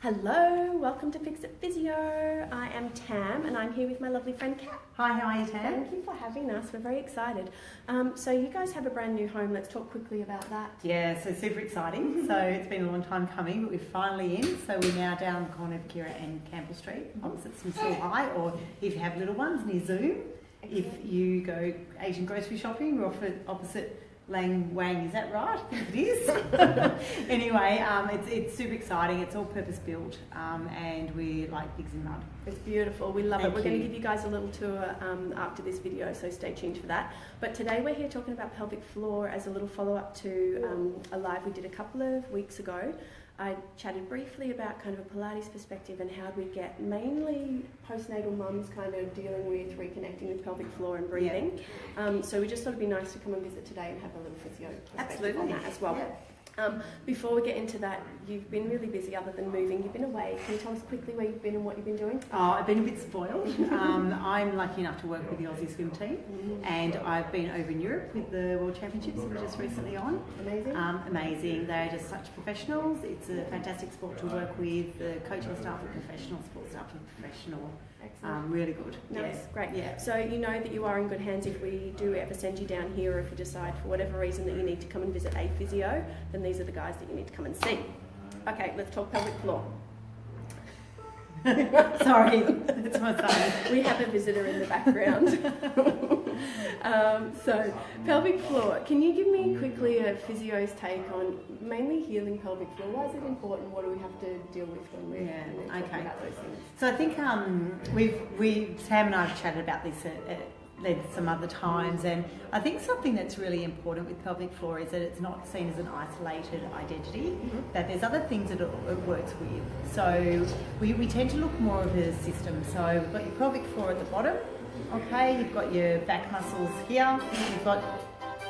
Hello, welcome to PhyxitPhysio. I am Tam and I'm here with my lovely friend Cat. Hi, how are you, Tam? Thank you for having us. We're very excited. So you guys have a brand new home. Let's talk quickly about that. Yeah, so super exciting. So it's been a long time coming, but we're finally in. So we're now down the corner of Kira and Campbell Street, opposite Smithsville High, or if you have little ones, near Zoom. Excellent. If you go Asian grocery shopping, we're opposite Lang Wang, is that right? I think it is. Anyway, it's super exciting. It's all purpose built, and we like pigs in mud. It's beautiful. We love it. We're going to give you guys a little tour after this video, so stay tuned for that. But today we're here talking about pelvic floor as a little follow-up to a live we did a couple of weeks ago. I chatted briefly about kind of a Pilates perspective and how we get mainly postnatal mums kind of dealing with reconnecting with pelvic floor and breathing. Yeah. So we just thought it'd be nice to come and visit today and have a little physio perspective on that as well. Yeah. Before we get into that, you've been really busy other than moving. You've been away. Can you tell us quickly where you've been and what you've been doing? Oh, I've been a bit spoiled. I'm lucky enough to work with the Aussie swim team, and I've been over in Europe with the World Championships we were just recently on. Amazing. Amazing. They're just such professionals. It's a fantastic sport to work with. The coaching staff are professional, support staff are professional. Excellent. Really good. Nice, yeah. Great. Yeah. So you know that you are in good hands if we do ever send you down here, or if you decide for whatever reason that you need to come and visit a physio, then these are the guys that you need to come and see. Okay, let's talk pelvic floor. Sorry, that's my son. We have a visitor in the background. So, pelvic floor. Can you give me quickly a physio's take on mainly healing pelvic floor? Why is it important? What do we have to deal with when we're talking about those things? So I think Sam and I have chatted about this at some other times, and I think something that's really important with pelvic floor is that it's not seen as an isolated identity, that there's other things that it works with. So we tend to look more of a system. So we've got your pelvic floor at the bottom, okay, you've got your back muscles here, you've got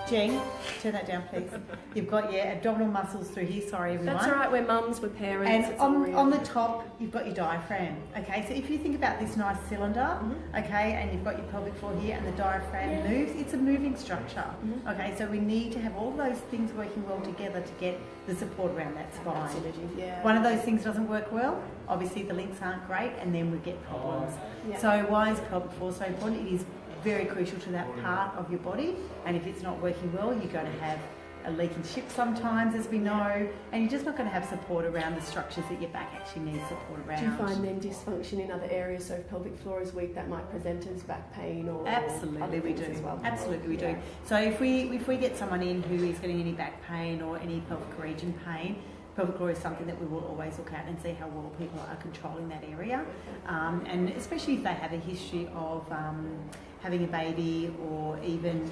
Jen, turn that down please. You've got your abdominal muscles through here, sorry everyone. That's all right, we're mums, we're parents. And on the top, you've got your diaphragm. Okay, so if you think about this nice cylinder, okay, and you've got your pelvic floor here and the diaphragm moves, it's a moving structure. Okay, so we need to have all those things working well together to get the support around that spine. Yeah. One of those things doesn't work well, obviously the links aren't great, and then we get problems. Yeah. So why is pelvic floor so important? It is very crucial to that part of your body, and if it's not working well, you're going to have a leaking ship sometimes, as we know, and you're just not going to have support around the structures that your back actually needs support around. Do you find then dysfunction in other areas? So if pelvic floor is weak, that might present as back pain or absolutely we do as well. Absolutely we do. So if we get someone in who is getting any back pain or any pelvic region pain, pelvic floor is something that we will always look at and see how well people are controlling that area, and especially if they have a history of having a baby, or even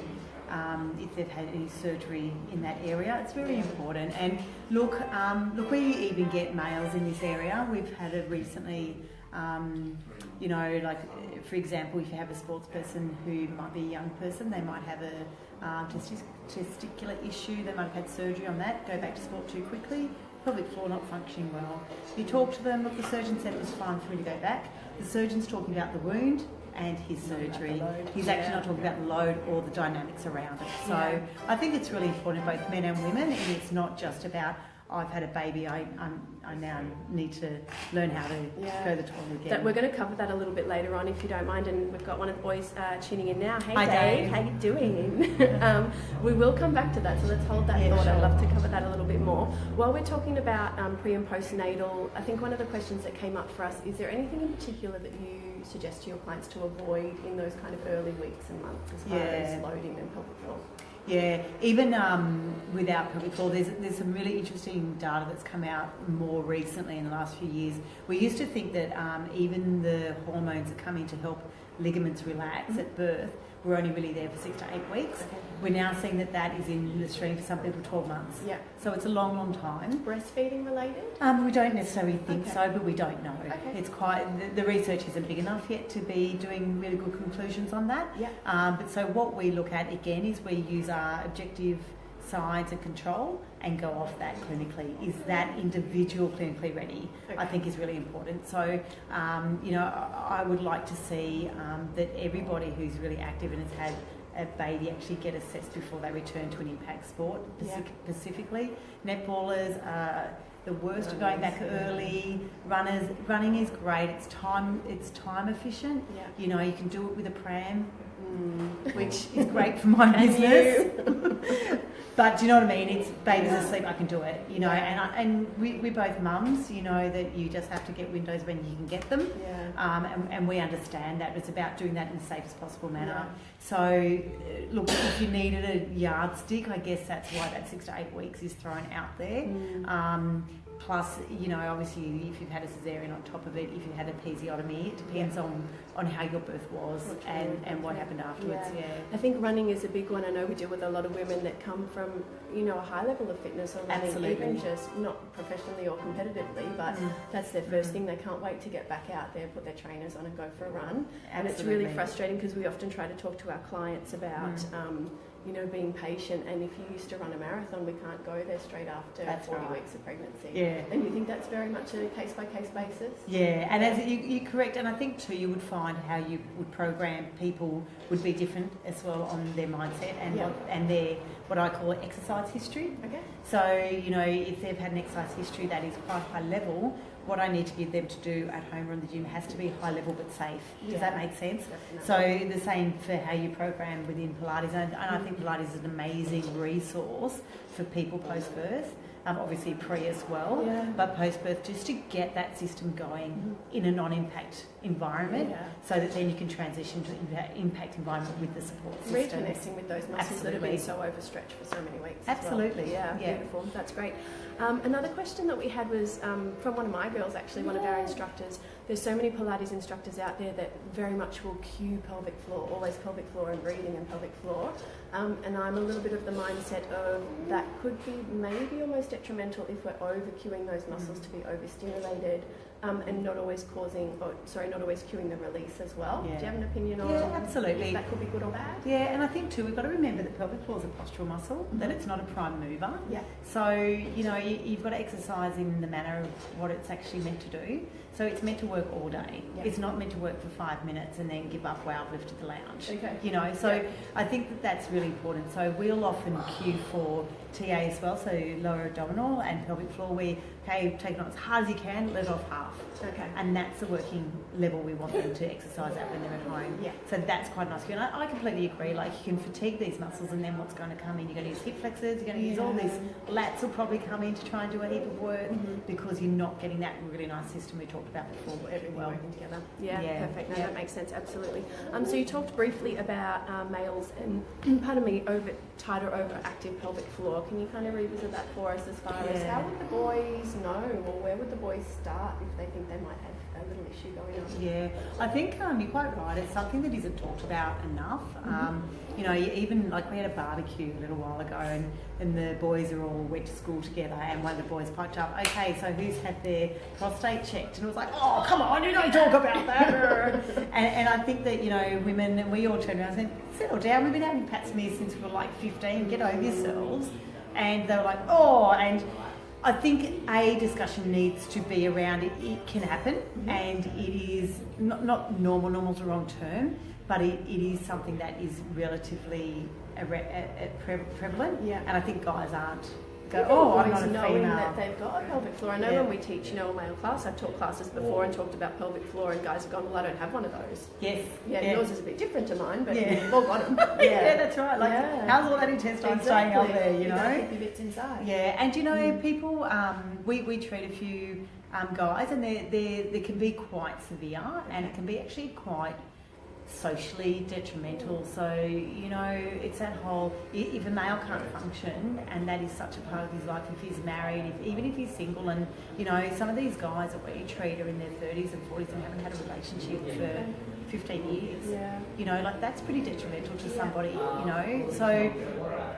if they've had any surgery in that area. It's very important. And look, we even get males in this area. We've had it recently, like for example, if you have a sports person who might be a young person, they might have a testicular issue, they might have had surgery on that, go back to sport too quickly, pelvic floor not functioning well. You talk to them, look, the surgeon said it was fine for me to go back. The surgeon's talking about the wound and his surgery. He's actually not talking about the load or the dynamics around it. So I think it's really important, both men and women, and it's not just about, I've had a baby, I now need to learn how to go the toilet again. We're going to cover that a little bit later on, if you don't mind, and we've got one of the boys tuning in now. Hey, hi, Dave. How you doing? We will come back to that, so let's hold that thought. Sure. I'd love to cover that a little bit more. While we're talking about pre and postnatal, I think one of the questions that came up for us, is there anything in particular that you suggest to your clients to avoid in those kind of early weeks and months as far as loading and pelvic floor? Yeah, even without pelvic floor, there's some really interesting data that's come out more recently in the last few years. We used to think that even the hormones that come in to help ligaments relax at birth were only really there for 6 to 8 weeks. Okay. We're now seeing that is in the stream for some people 12 months. Yeah. So it's a long, long time. Breastfeeding related? We don't necessarily think so, but we don't know. Okay. It's quite, the research isn't big enough yet to be doing really good conclusions on that. Yeah. But so what we look at again is we use our objective science and control and go off that clinically. Is that individual clinically ready? Okay. I think is really important. So, I would like to see that everybody who's really active and has had a baby actually get assessed before they return to an impact sport, specifically. Netballers, the worst are going back early. Running is great. It's time efficient. Yeah. You know, you can do it with a pram, which is great for my business. But do you know what I mean? It's baby's asleep, I can do it. You know, and we're both mums. You know that you just have to get windows when you can get them. Yeah. And we understand that. It's about doing that in the safest possible manner. Yeah. So, look, if you needed a yardstick, I guess that's why that 6 to 8 weeks is thrown out there. Plus, you know, obviously, if you've had a cesarean on top of it, if you had a episiotomy, it depends on how your birth was and what happened afterwards. Yeah. I think running is a big one. I know we deal with a lot of women that come from, you know, a high level of fitness or running, even just not professionally or competitively, but that's their first thing. They can't wait to get back out there, put their trainers on and go for a run. And it's really frustrating because we often try to talk to our clients about you know, being patient, and if you used to run a marathon, we can't go there straight after 40 weeks of pregnancy. Yeah. And you think that's very much a case-by-case basis? Yeah, and as you're correct, and I think too you would find how you would program people would be different as well on their mindset and their what I call exercise history. Okay. So, you know, if they've had an exercise history that is quite high level, what I need to get them to do at home or in the gym has to be high level but safe. Does that make sense? Definitely. So the same for how you program within Pilates, and I think Pilates is an amazing resource for people post-birth. Obviously pre as well, but post-birth, just to get that system going in a non-impact environment, so that then you can transition to impact environment with the support system. Reconnecting with those muscles that have been so overstretched for so many weeks. Absolutely. As well. Yeah, beautiful. That's great. Another question that we had was from one of my girls, actually, one of our instructors. There's so many Pilates instructors out there that very much will cue pelvic floor, always pelvic floor and breathing and pelvic floor. And I'm a little bit of the mindset of that could be maybe almost detrimental if we're over-cueing those muscles to be overstimulated and not always not always cueing the release as well. Yeah. Do you have an opinion on absolutely. If that could be good or bad? Yeah, and I think too, we've got to remember that pelvic floor is a postural muscle, that it's not a prime mover. Yeah. So, you know, you've got to exercise in the manner of what it's actually meant to do. So it's meant to work all day. Yeah. It's not meant to work for 5 minutes and then give up while I've lifted the lounge. Okay. You know, so I think that that's really important. So we'll often cue for TA as well, so lower abdominal and pelvic floor, where, okay, take it on as hard as you can, let it off half. Okay. And that's the working level we want them to exercise at when they're at home. Yeah. So that's quite nice. And I completely agree. Like, you can fatigue these muscles, and then what's going to come in? You're going to use hip flexors, you're going to use all these lats will probably come in to try and do a heap of work because you're not getting that really nice system we talked about before. Everything working together. Yeah, perfect. No, that makes sense. Absolutely. So you talked briefly about males and, tighter overactive pelvic floor. Can you kind of revisit that for us as far as how would the boys know, or where would the boys start if they think they might have a little issue going on? Yeah, I think you're quite right. It's something that isn't talked about enough. You know, even like we had a barbecue a little while ago, and the boys are all went to school together, and one of the boys piped up, okay, so who's had their prostate checked? And it was like, oh, come on, you don't talk about that. and I think that, you know, women, and we all turned around and said, settle down, we've been having pat smears since we were like 15, get over yourselves. And they were like, oh, and I think a discussion needs to be around it. It can happen, and it is not normal. Normal's the wrong term, but it is something that is relatively prevalent. Yeah. And I think guys aren't. I'm not a knowing female. That they've got a pelvic floor. I know when we teach, you know, a male class, I've taught classes before and talked about pelvic floor, and guys have gone, well, I don't have one of those. Yes. Yeah, yours is a bit different to mine, but we've all got them. Yeah, that's right. Like, how's all that intestine staying up there, you know? Keep your bits inside. Yeah, and you know, people, we treat a few guys, and they can be quite severe, and it can be actually quite socially detrimental. So, you know, it's that whole, if a male can't function, and that is such a part of his life, if he's married, even if he's single, and, you know, some of these guys that we treat are in their 30s and 40s and haven't had a relationship for 15 years. Yeah. You know, like, that's pretty detrimental to somebody, you know. So,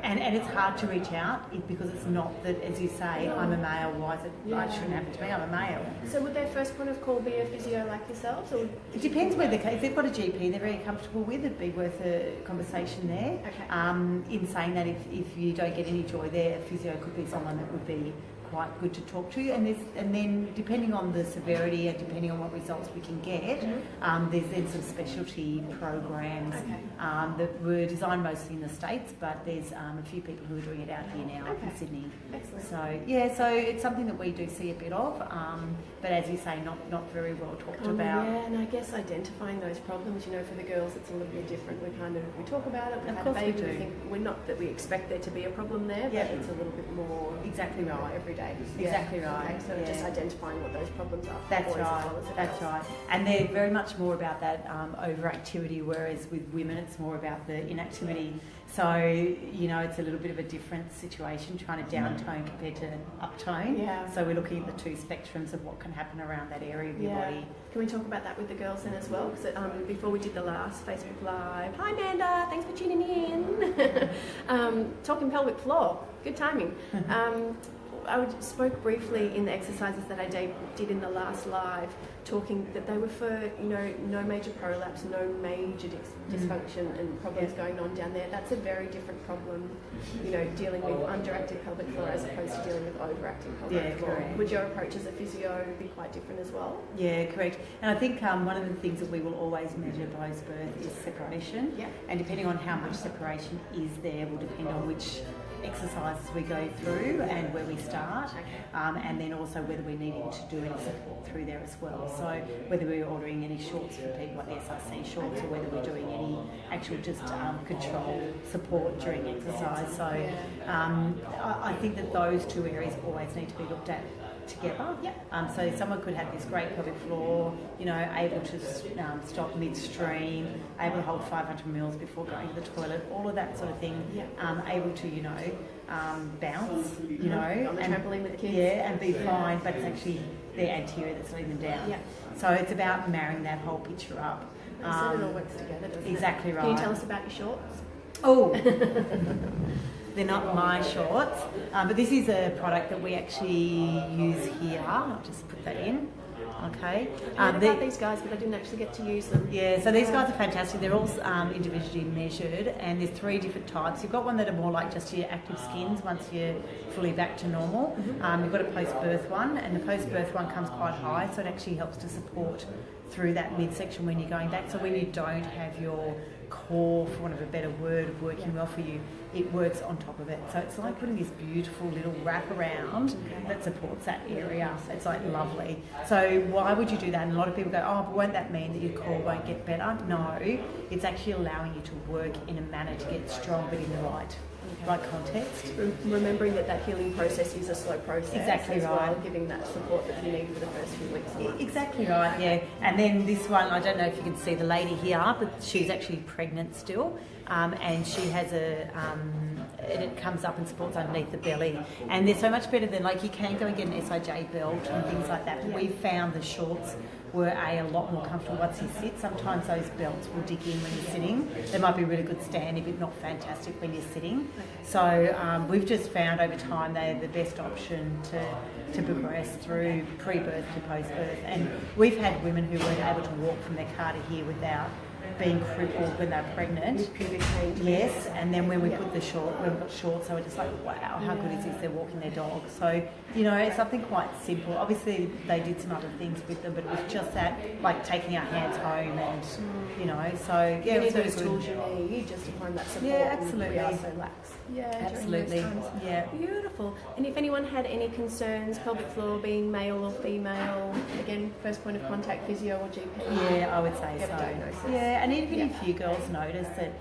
and it's hard to reach out because it's not that, as you say, I'm a male, why is it, it shouldn't happen to me, I'm a male. So would their first point of call be a physio like yourselves? Or it depends where if they've got a GP they're very comfortable with, it'd be worth a conversation there. Okay. In saying that if you don't get any joy there, a physio could be someone that would be quite good to talk to. And then depending on the severity and depending on what results we can get, there's then some specialty programs that were designed mostly in the States, but there's a few people who are doing it out here now in Sydney. Excellent. So it's something that we do see a bit of, but as you say, not very well talked about. Yeah, and I guess identifying those problems, you know, for the girls it's a little bit different. We talk about it, we've had a baby, we think we're not that we expect there to be a problem there, but it's a little bit more exactly right every day. Exactly right. Okay, so just identifying what those problems are. That's right. That's right. And they're very much more about that overactivity, whereas with women it's more about the inactivity. So, you know, it's a little bit of a different situation trying to downtone compared to uptone. Yeah. So we're looking at the two spectrums of what can happen around that area of your body. Can we talk about that with the girls then as well? Because before we did the last Facebook Live, hi Amanda, thanks for tuning in. Talking pelvic floor, good timing. I spoke briefly in the exercises that I did in the last live, talking that they were for, you know, no major prolapse, no major dysfunction and problems going on down there. That's a very different problem, you know, dealing with underactive pelvic floor as opposed to dealing with overactive pelvic floor. Correct. Would your approach as a physio be quite different as well? Yeah, correct. And I think one of the things that we will always measure post-birth is separation. Yeah. And depending on how much separation is there will depend on which exercises we go through and where we start, and then also whether we're needing to do any support through there as well. So whether we're ordering any shorts for people like SRC shorts, or whether we're doing any actual just control support during exercise. So I think that those two areas always need to be looked at together. So someone could have this great pelvic floor, you know, able to stop midstream, able to hold 500 mils before going to the toilet, all of that sort of thing, able to, you know, bounce, you know, on the trampoline with the kids. And be fine, but it's actually their anterior that's letting them down. So it's about marrying that whole picture up. So it all works together, doesn't it? Exactly right. Can you tell us about your shorts? Oh, they're not my shorts, but this is a product that we actually use here. I'll just put that in. Okay. I heard about these guys, but I didn't actually get to use them. Yeah, so these guys are fantastic. They're all individually measured, and there's 3 different types. You've got one that are more like just your active skins once you're fully back to normal. You've got a post-birth one, and the post-birth one comes quite high, so it actually helps to support through that midsection when you're going back. So when you don't have your core, for want of a better word, working well for you, it works on top of it. So it's like putting this beautiful little wrap around that supports that area. It's like lovely. So why would you do that? And a lot of people go, oh, but won't that mean that your core won't get better? No, it's actually allowing you to work in a manner to get strong, but in the right context. Remembering that healing process is a slow process. Exactly as right. Well, giving that support that you need for the first few weeks. Exactly right, yeah. And then this one, I don't know if you can see the lady here, but she's actually pregnant still, and she has and it comes up and supports underneath the belly. And they're so much better than, like, you can go and get an SIJ belt and things like that, but we found the shorts were a lot more comfortable once you sit. Sometimes those belts will dig in when you're sitting. They might be really good standing, but not fantastic when you're sitting. So we've just found over time they're the best option to progress through pre-birth to post-birth. And we've had women who weren't able to walk from their car to here without being crippled when they're pregnant. With pubic pain. Yes, and then when we put the shorts, so we're just like, wow, how good is this? They're walking their dog. So, you know, it's something quite simple. Obviously, they did some other things with them, but it was just that, like taking our hands home and, you know, so yeah, you need it those was tools you need just to find that support. Yeah, absolutely. We are so lax. Yeah, absolutely. Yeah, beautiful. And if anyone had any concerns, pelvic floor being male or female, again, first point of contact, physio or GP. Yeah, I would say so. Diagnosis. Yeah, and even if you girls notice that,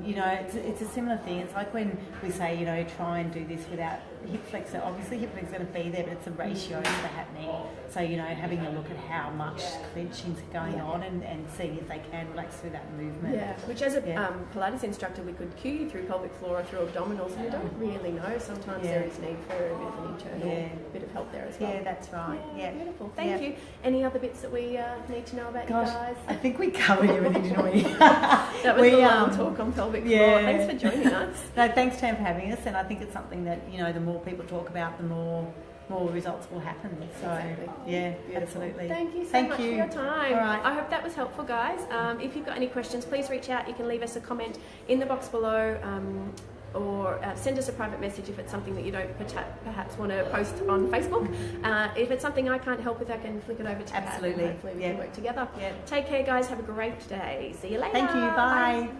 you know, it's a similar thing. It's like when we say, you know, try and do this without hip flexor. Obviously, hip flexor is going to be there, but it's the ratios that are happening. So, you know, having a look at how much clenching's going on and seeing if they can relax through that movement. Yeah, which as a Pilates instructor, we could cue you through pelvic floor or through abdominals, and we don't really know. Sometimes there is need for a bit of an internal bit of help there as well. Yeah, that's right. Yeah, beautiful. Thank you. Any other bits that we need to know about you guys? I think we covered everything, didn't we? That was a long talk on pelvic floor. Thanks for joining us. No, thanks, Tam, for having us. And I think it's something that, you know, the more people talk about, the more results will happen. So, yeah, beautiful. Absolutely. Thank you so much for your time. All right. I hope that was helpful, guys. If you've got any questions, please reach out. You can leave us a comment in the box below. or send us a private message if it's something that you don't perhaps want to post on Facebook. If it's something I can't help with, I can flick it over to Kat. Absolutely. Hopefully we can work together. Yeah. Take care, guys. Have a great day. See you later. Thank you. Bye.